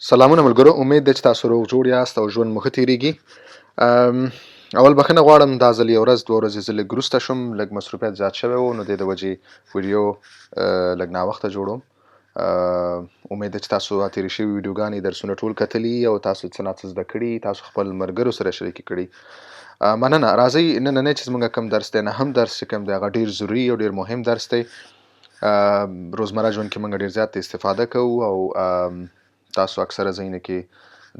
سلامونه ملګرو، امید ده چې تاسو روغ جوړ یاست او ژوند مو ښه تېرېږي. اول بخښنه غواړم، دا ځل یو ورځ دوه ورځې زه لږ وروسته شوم، لږ مصروفیت زیات شوی و، نو دې د وجې ویډیو لږ ناوخته جوړوم. امید ده چې تاسو تېرې شوي ویډیوګانې درسونه ټول کتلي او تاسو څه نا څه زده کړي، تاسو خپل ملګرو سره شریکې کړي. مننه. راځئ نننی چې زموږ کوم درس دی، نهم درس چې کوم دی هغه ډېر ضروري او ډېر مهم درس دی. روزمره ژوند کې موږ ډېر زیات استفاده کوو او تاسو اکثره ځایونو کې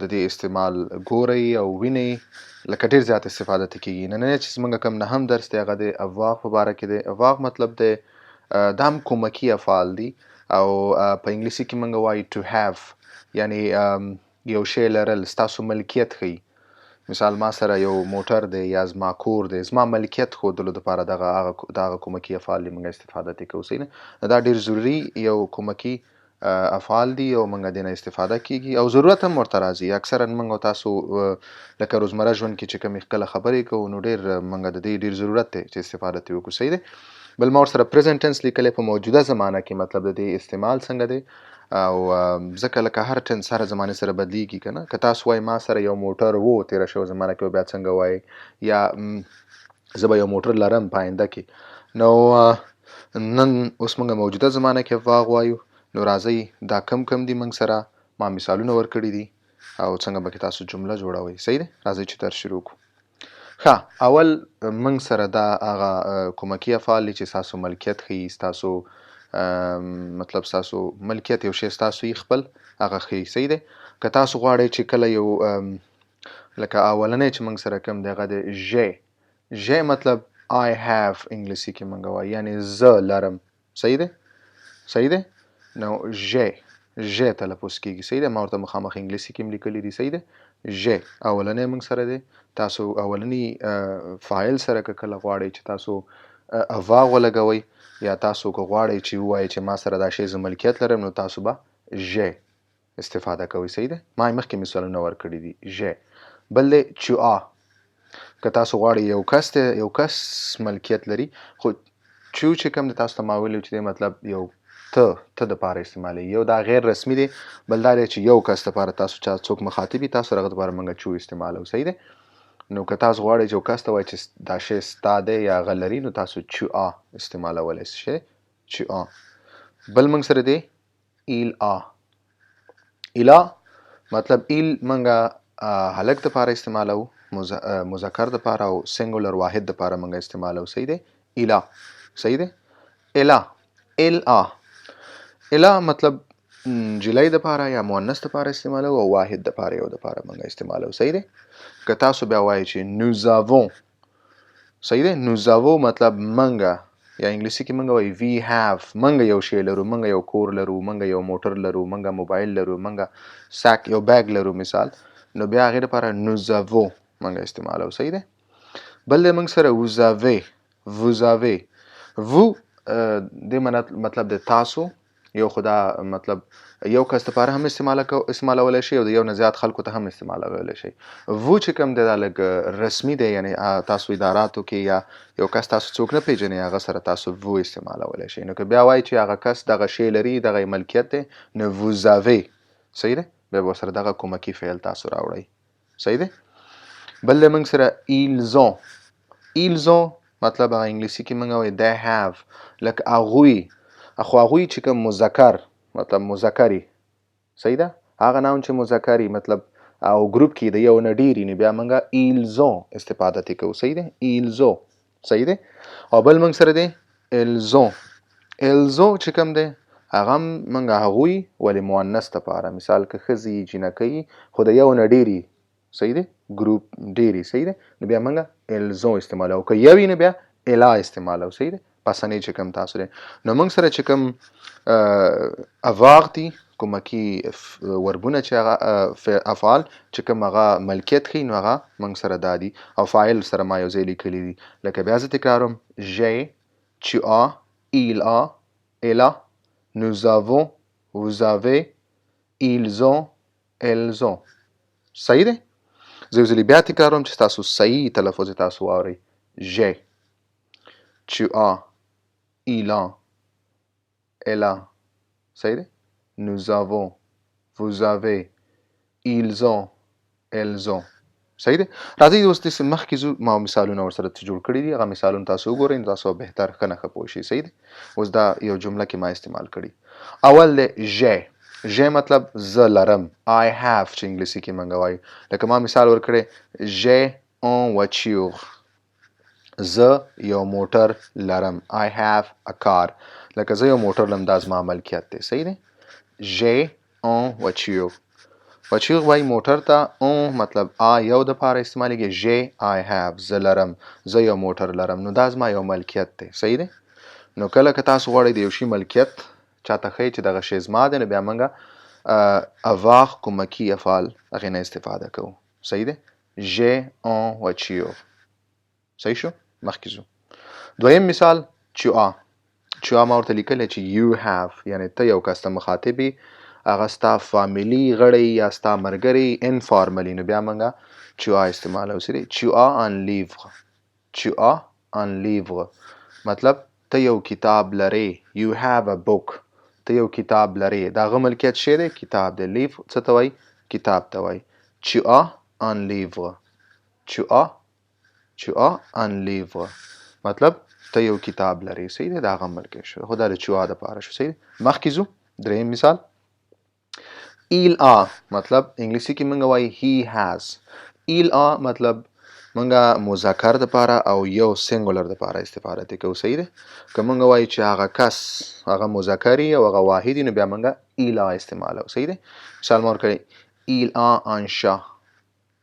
د دې استعمال ګورئ او وینئ، لکه ډېر زیات استفاده ترې کېږي. نننی چې زموږ کوم نهم درس دی هغه د افواق په باره کې دی. افواق مطلب دی دا هم کومکي افعال دي او په انګلیسي کې موږ وایو to have، یعنی یو شی لرل ستاسو ملکیت ښیي. مثال ما سره یو موټر دی یا زما کور دی، زما ملکیت ښودلو دپاره دغه کومکي افعال دي موږ استفاده ترې کوو. صحیح ده؟ دا ډېر ضروري یو کومکي افعال دي او موږ دې نه استفاده کیږي او ضرورت هم ورته راځي. اکثرا موږ او تاسو لکه روزمره ژوند کې چې کومې کله خبرې کوو نو ډېر موږ د دې ډېر ضرورت دی چې استفاده ترې وکړو. صحیح دی؟ بل ما ورسره پریزنټ ټنس لیکلی په موجوده زمانه کې، مطلب د دې استعمال څنګه دی او ځکه لکه هر ټنس هر زمانې سره بدلیږي که نه. که تاسو وایي ما سره یو موټر و تېره شوې زمانه کې، بیا څنګه وایي، یا زه به یو موټر لرم په آینده کې. نو نن اوس موږ موجوده زمانه کې افواق وایو. نو راځئ دا کم دي موږ سره، ما مثالونه ورکړي دي او څنګه به کې تاسو جمله جوړوئ. صحیح دی؟ راځئ چې درس شروع کړو. ښه، اول موږ سره دا هغه کومکي افعال دي چې ستاسو ملکیت ښیي، ستاسو مطلب ستاسو ملکیت یو شی ستاسو یې خپل هغه ښیي. صحیح دی؟ که تاسو غواړئ چې کله یو لکه اولنی چې موږ سره کوم دی هغه دی ژ مطلب I have انګلیسي کې موږ وایو، یعنی زه لرم. صحیح دی؟ صحیح دی؟ نو ژ تلفظ کېږي. صحیح دی؟ ما ورته مخامخ انګلیسي کې هم لیکلي دي. صحیح دی؟ ژ اولنی موږ سره دی. تاسو اولنی فاعل سره که کله غواړئ چې تاسو افواق ولګوئ یا تاسو که غواړئ چې ووایئ چې ما سره دا شی زه ملکیت لرم، نو تاسو به ژ استفاده کوئ. صحیح دی؟ ما یې مخکې مثالونه ورکړي دي. ژ بل دی چوآ. که تاسو غواړئ یو کس ملکیت لري، خو چو چې کوم د تاسو ته ما ویلي چې دی مطلب یو ته دپاره استعمالوي، یو دا غیر رسمي دی، بل دا دی چې یو کس دپاره تاسو څوک مخاطب وي تاسو هغه دپاره موږ چو استعمالوو. صحیح دی؟ نو که تاسو غواړئ چې یو کس ته وایئ چې دا شی ستا دی یا هغه لري، نو تاسو چوآ استعمالولی شئ. چوآ. بل موږ سره دی ایل مطلب ایل موږ هلک دپاره استعمالوو، مذکر دپاره او سنګولر واحد دپاره موږ استعمالوو. صحیح دی؟ ایلا. صحیح دی؟ الا مطلب جلی دپاره یا مؤنث دپاره استعمالوو او واحد دپاره یو دپاره موږ استعمالوو. صحیح دی؟ که تاسو بیا وایئ چې نوزاوون. صحیح دی؟ نوزاوو مطلب موږ، یا انګلیسي کې موږ وایو وی هاف، موږ یو شی لرو، موږ یو کور لرو، موږ یو موټر لرو، موږ موبایل لرو، موږ یو بیگ لرو مثال، نو بیا هغې دپاره نوزاوو موږ استعمالوو. صحیح دی؟ بل دی موږ سره ووزاوې. وو دې مطلب د تاسو، یو خدا مطلب یو کس دپاره هم استعمالولی شي او د یو نه زیات خلکو ته هم استعمالولی شي. وو چې کوم دی دا لږ رسمي دی، یعنی تاسو اداراتو کې یا یو کس تاسو څوک نه پیژنئ هغه سره تاسو وو استعمالولی شئ. نو که بیا وایئ چې هغه کس دغه شی لري، دغه یې ملکیت دی، نو ووزاوې. صحیح دی؟ بیا به ورسره دغه کومکي فعل تاسو راوړئ. صحیح دی؟ بل دی موږ سره ایلزون مطلب هغه انګلیسي کې موږ وایو they have، لکه هغوی، خو هغوی چې کوم مذکر مطلب مذکري. صحیح ده؟ هغه نام چې مذکري مطلب او ګروپ کې د یو نه ډېر نو بیا موږ ایلزون استفاده ترې کوو. صحیح ده؟ ایلزو. صحیح دی؟ او بل موږ سره دی الزو چې کوم دی هغه هم موږ هغوی ولې مؤنث دپاره، مثال که ښځې جینکۍ خو د یو نه ډېري. صحیح دی؟ ګروپ ډېري. صحیح دی؟ نو بیا موږ الزو استعمالوو. که یو وي نو بیا الا استعمالوو. صحیح دی؟ پسنۍ چې کوم تاسو دی. نو موږ سره چې کوم افواق دي، کومکي وربونه چې هغه افعال چې کوم هغه ملکیت ښیي، نو هغه موږ سره دا دي او فاعل سره ما یو ځای لیکلي دي. لکه بیا زه تکراروم tu as, il a, elle a, nous avons, vous avez, ils ont, elles ont. صحیح دی؟ زه یو ځلې بیا تکراروم چې تاسو صحیح تلفظ تاسو واورئ. tu as, il a, elle a. صحیح دی؟ nous avons, vous avez, ils ont elles ont صحیح دی. راځئ اوس داسې مخکې ځو، ما مثالونه ورسره جوړ کړي دي، هغه مثالونه تاسو وګورئ نو تاسو بهتر ښه نښه پوه شئ. صحیح دی. اوس دا یو جمله کې ما استعمال کړي. اول دی ژ. ژ مطلب زه لرم. I have چې انګلیسي کې موږ وایو. لکه ما مثال ورکړی j'ai une voiture. زه یو موټر لرم. I have a car. لکه زه یو موټر لرم، دا زما ملکیت دی. صحیح دی. j'ai une voiture. voiture وایي موټر ته. اون مطلب یو د پاره استعمالیږي. j'ai I have زه لرم، زه یو موټر لرم، نو دا زما یو ملکیت دی. صحیح دی. نو کله که تاسو غواړئ د یو شي ملکیت چاته ښیئ چې دغه شی زما دی، نو بیا موږ avoir کومکي افعال هغې نه استفاده کوو. صحیح دی. j'ai une voiture. صحیح شو. مخکې ځو. دویم مثال tu as. tu as ما ورته لیکلی چې you have یعنې ته یو کس ته مخاطب یې، هغه ستا فامیلي غړی یا ستا ملګري انفارملي، نو بیا موږ tu as استعمالوو. tu as un livre. tu as un livre مطلب ته یو کتاب لرې. you have a book. ته یو کتاب لرې. د هغه ملکیت شی دی کتاب دی. لیف څه ته وایي؟ کتاب ته وایي. tu as un livre. tu as un livre مطلب ته یو کتاب لرې. صحیح دی. د هغه ملکیت شو، خو دا د tu as دپاره شو. صحیح دی. مخکې ځو. دریم مثال il a مطلب انګلیسي کې موږ وایي he has. il a مطلب موږ مذکر دپاره او یو سینګولر دپاره استفاده ترې کوو. صحیح دی. که موږ وایو چې هغه کس هغه مذکر او هغه واحد نو بیا موږ il a استعمالوو. صحیح دی. مثال ما ورکړی il a un chat.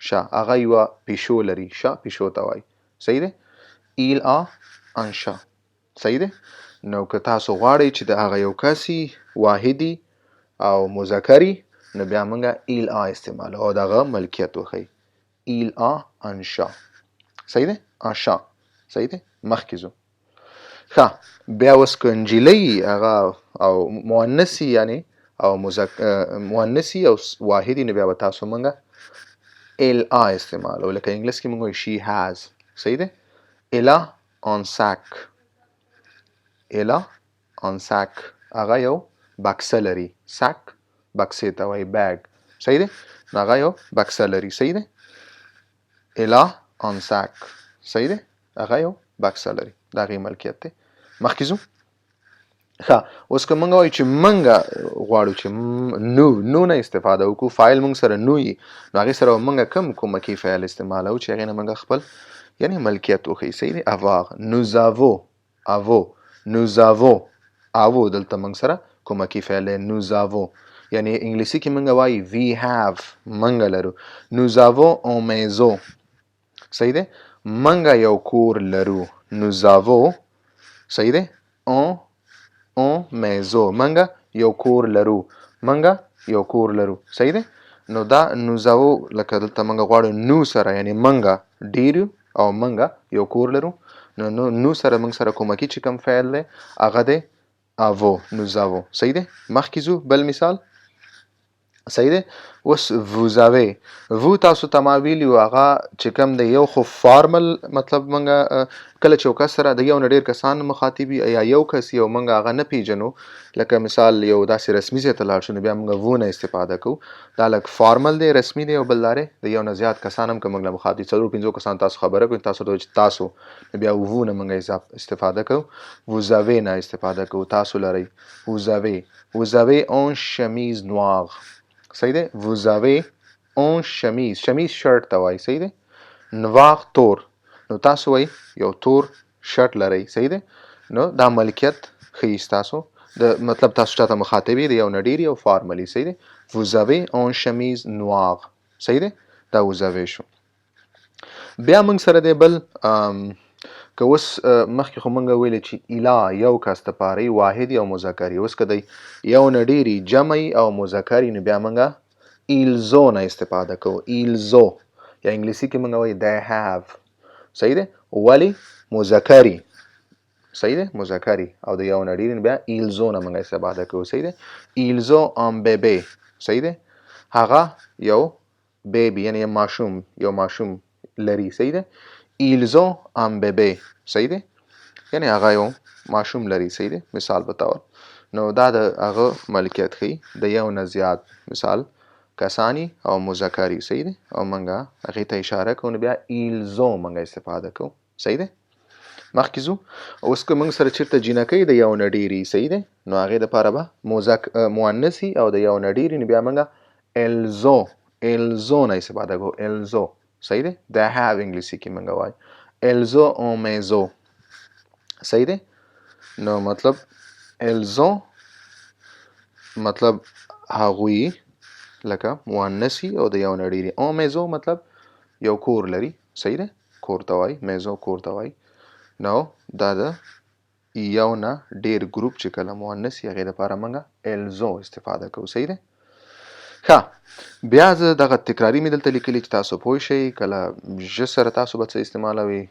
chat هغه یوه پیشو لري. chat پیشو ته وایي. صحیح دی. il a un chat. صحیح دی. نو که تاسو غواړئ چې د هغه یو کسي واحدي او مذکري، نو بیا موږ il a استعمالوو او دغه ملکیت وښیي. il a un chat. صحیح دی. un chat. صحیح دی. مخکې ځو. ښه بیا اوس که نجلۍ هغه او مؤنثي یعنې او مؤنثي او واحدي، نو بیا به تاسو موږ elle a استعمالوو. لکه انګلیس کې موږ وایو she has. صحیح دی. elle a un sac. elle a un sac هغه یو بکسه لري. sac بکسې ته وایي. بیگ. صحیح دی. نو هغه یو بکسه لري. صحیح دی. elle a un sac. صحیح دی. هغه یو بکسه لري. د هغې ملکیت دی. مخکې ځو. ښه اوس که موږ وایو چې موږ غواړو چې نو نه استفاده وکړو، فایل موږ سره نو وي، نو هغې سره به موږ کوم کومکي فعل استعمالوو چې هغې نه موږ خپل یعنې ملکیت وښیي. صحیح دی. avoir. nous avons. nous avons. avons دلته موږ سره کومکي فعل دی. nous avons یعنې انګلیسي کې موږ وایي we have موږ لرو. nous avons une maison. صحیح دی. موږ یو کور لرو. nous avons. صحیح دی. un maison موږ یو کور لرو. موږ یو کور لرو. صحیح دی. نو دا nous avons لکه دلته موږ غواړو نو سره یعنې موږ ډېر یو او موږ یو کور لرو، نو سره موږ سره کومکي چې کوم فعل دی هغه دی avons. nous avons. صحیح دی. مخکې ځو. بل مثال. صحیح دی. اوس vous avez. vous تاسو ته ما ویلي وو هغه چې کوم دی یو خو فارمل مطلب موږ کله چې یو کس سره د یو نه ډېر کسان مخاطب یا یو کس یو موږ هغه نه پیژنو، لکه مثال یو داسې رسمي ځای ته لاړ شو، نو بیا موږ وو نه استفاده کوو. دا لږ فارمل دی، رسمي دی. او بل دا دی د یو نه زیات کسان هم که موږ له مخاطب 4-5 کسان تاسو خبره کوئ، تاسو ته چې تاسو، نو بیا وو نه موږ استفاده کوو. vous avez نه استفاده کوو. تاسو لرئ. vous avez. vous avez une chemise noire. صحیح دی. vous avez une chemise. chemise شرټ ته وایي. صحیح دی. noir تور. نو تاسو وایي یو تور شرټ لرئ. صحیح دی. نو دا ملکیت ښیي ستاسو د مطلب تاسو چاته مخاطب یې د یو نه ډېر یو فارملي. صحیح دی. vous avez une chemise noire. صحیح دی. دا vous avez شو. بیا موږ سره دی بل که اوس مخکې خو موږ ویلې چې اله یو کس دپاره واحد او مذکر. اوس که دی یو نه ډېرې جمع او مذکر نو بیا موږ ils ont نه استفاده کوو. ils ont یا انګلیسي کې موږ وایو they have. صحیح دی. ولې مذکري. صحیح دی. مذکري او د یو نه ډېرې بیا ils ont نه موږ استفاده کوو. صحیح دی. ils ont un bébé. صحیح دی. هغه یو بیبي یعنې یو ماشوم لري. صحیح دی. ils ont un bébé. صحیح دی. یعنې هغه یو ماشوم لري. صحیح دی. مثال په طور. نو دا د هغه ملکیت ښیي د یو نه زیات. مثال کسانی او مذکری صحیح دی او منګه هغې ته اشاره کوو نو بیا ایلزو منګه استفاده کوو صحیح دی مخکې ځو اوس که موږ سره چېرته جینکۍ د یو نه ډېري صحیح دی نو هغې دپاره به مؤنث وي او د یو نه ډېري نو بیا موږه الزو نه استفاده کوو الزو صحیح دی د have انګلیسي کې موږ وایو الزو او میزو صحیح دی نو مطلب الزو مطلب هغوی لکه مؤنث او د یو نه ډېري او میزو مطلب یو کور لري صحیح دی کور ته وایي میزو کور ته وایي نو دا د یو نه ډېر ګروپ چې کله مؤنث وي هغې دپاره موږ الزو استفاده کوو صحیح دی ښه بیا زه دغه تکراري مې دلته لیکلي چې تاسو پوه شئ کله ژ سره تاسو به څه استعمالوئ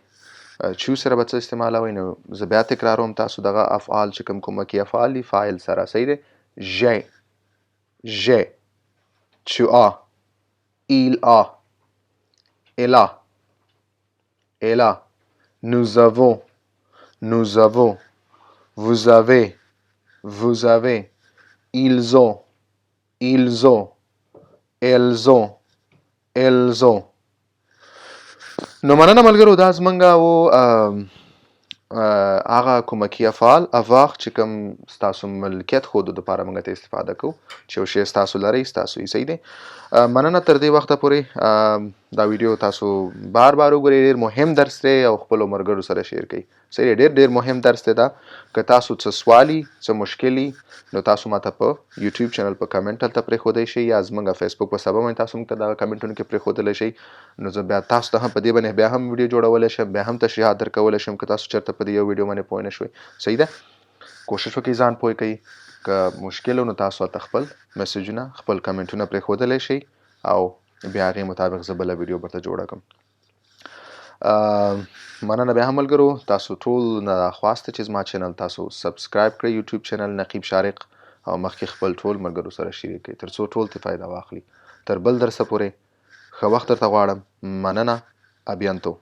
چو سره به څه استعمالوئ نو زه بیا تکراروم تاسو دغه افعال چې کوم کومکي افعال دي فاعل سره صحیح دی ژ tu as il a elle a elle a nous avons vous avez ils ont elles ont نو مننه ملګرو دا زمونږ هغه کومکي افعال اواخ چې کوم ستاسو ملکیت ښودو دپاره موږ ته استفاده کوو چې یو شی ستاسو لرئ ستاسو یې صحیح دی مننه تر دې وخته پورې دا ویډیو تاسو بار وګورئ ډېر مهم درس دی او خپلو ملګرو سره شیر کړئ صحیح دی ډېر مهم درس دی دا که تاسو څه سوال څه مشکل نو تاسو ماته په یوټیوب چینل په کمنټ هلته پرېښودی شئ یا زموږ فیسبوک په صفحه باندې تاسو موږ ته دغه کمنټونو کې پرېښودلی شئ نو زه بیا تاسو ته هم په دې باندې بیا هم ویډیو جوړولی شم بیا هم تشریحات درکولی شم که تاسو چېرته په دې یو ویډیو باندې پوه نه شوئ صحیح ده کوشش وکړئ ځان پوه کوئ که مشکل نو تاسو هلته خپل میسیجونه خپل کمنټونه پرېښودلی شئ او بیا هغې مطابق زه بله ویډیو درته جوړه کړم مننه بیا هم ملګرو تاسو ټول نه دا خواست چې زما چینل تاسو سبسکرایب کړئ یوټیوب چینل نقیب شارق او مخکې خپل ټول ملګرو سره شریک کړئ تر څو ټول ترې فایده واخلي تر بل درسه پورې ښه وخت درته غواړم مننه ابیانتو